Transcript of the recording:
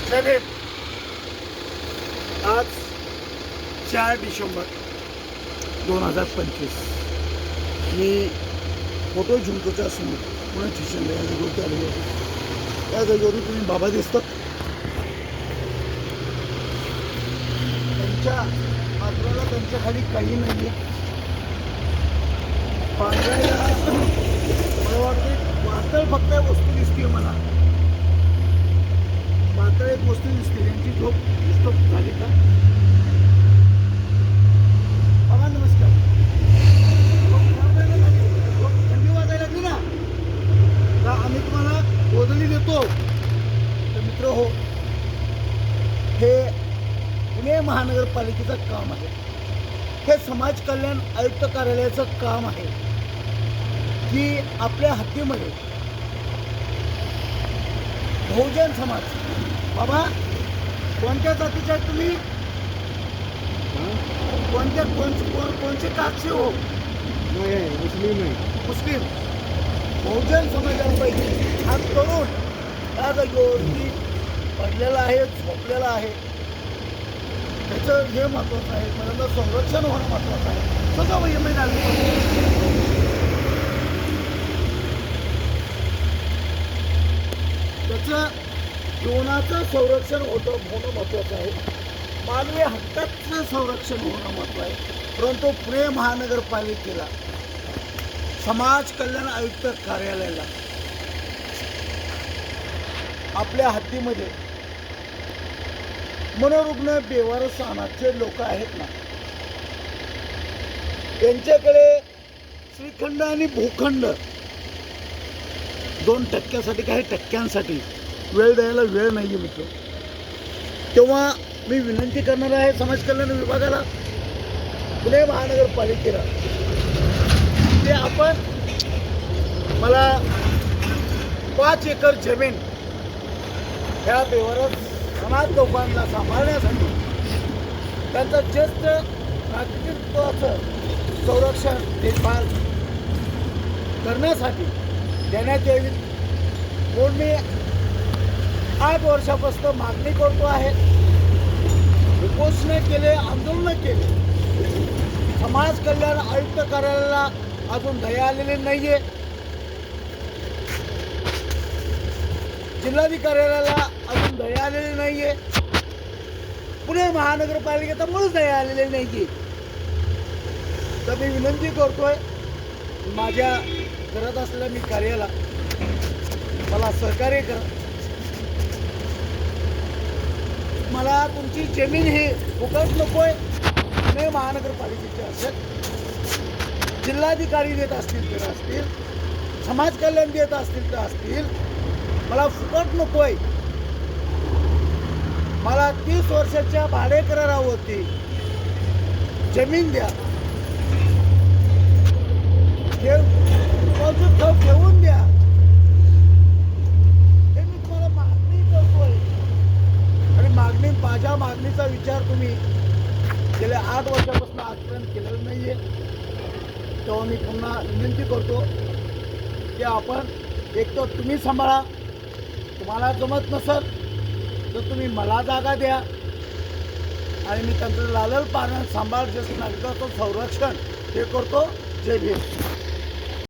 साहेब, आज 4 डिसेंबर 2025 मी फोटो झुमकोच्या समोर पुणे स्टेशनला या जागेवरती आलेलो आहे. त्या जागेवरून तुम्ही बाबा दिसतात. त्यांच्या पात्राला त्यांच्या खाली काही नाही आहे. पांढऱ्या मला वाटते पातळ फक्त वस्तू दिसते. मला पातळ एक वस्तू दिसते. त्यांची झोप डिस्टर्ब झाली का? बाबा नमस्कार. थंडी वाजायला लागली ना का आम्ही तुम्हाला गोधली देतो. तर मित्र हो, हे पुणे महानगरपालिकेचं काम आहे. हे समाज कल्याण आयुक्त कार्यालयाचं काम आहे की आपल्या हद्दीमध्ये बहुजन समाज. बाबा कोणत्या जातीचे आहेत तुम्ही? कोणचे काक्षी हो? मुस्लिम आहे. मुस्लिम. बहुजन समाजापैकी हा तरुण त्या जागेवरती पडलेला आहे, झोपलेला आहे. त्याचं हे महत्त्वाचं आहे. मला संरक्षण होणं महत्त्वाचं आहे. सगळं वैयक्तिक त्याचं जीवनाचं संरक्षण होणं महत्त्वाचं आहे. मानवी हक्काचं संरक्षण होणं महत्त्व आहे. परंतु पुणे महानगरपालिकेला, समाज कल्याण आयुक्त कार्यालयाला आपल्या हद्दीमध्ये मनोरुग्ण, बेवारस अनाथचे लोक आहेत ना, त्यांच्याकडे श्रीखंड आणि भूखंड 2% काही टक्क्यांसाठी वेळ द्यायला वेळ नाही आहे मित्र. तेव्हा मी विनंती करणार आहे समाज कल्याण विभागाला, पुणे महानगरपालिकेला, ते आपण मला 5 एकर जमीन ह्या बेवारस अनाथ लोकांना सांभाळण्यासाठी, त्यांचं ज्येष्ठ नागरिकत्वाचं संरक्षण देखभाल करण्यासाठी देण्यात यावी म्हणून मी 8 वर्षापासून मागणी करतो आहे. उपोषणे केले, आंदोलनं केले. समाज कल्याण आयुक्त कार्यालयाला अजून दया आलेली नाही आहे. जिल्हाधिकाऱ्याला अजून दया आलेली नाही आहे. पुणे महानगरपालिकेचा मुळच दया आलेली नाही आहे. तर मी विनंती करतोय, माझ्या करत असलेल्या मी कार्याला मला सहकार्य करा. मला तुमची जमीन ही फुकट नकोय. पुणे महानगरपालिकेची असेल, जिल्हाधिकारी देत असतील तर असतील, समाज कल्याण देत असतील तर असतील, मला फुकट नकोय. मला 30 वर्षाच्या भाडे करारावरती जमीन द्या. ठेवून द्या. हे मी तुम्हाला मागणी करतोय. आणि माझ्या मागणीचा विचार तुम्ही गेल्या 8 वर्षापासून आजपर्यंत केलेला नाहीये. तेव्हा मी पुन्हा विनंती करतो की आपण एक तर तुम्ही सांभाळा. तुम्हाला जमत नसेल तर तुम्ही मला जागा द्या आणि मी त्यांचं लालन पालन सांभाळ ज्येष्ठ नागरिकाचं संरक्षण हे करतो. जय भीम.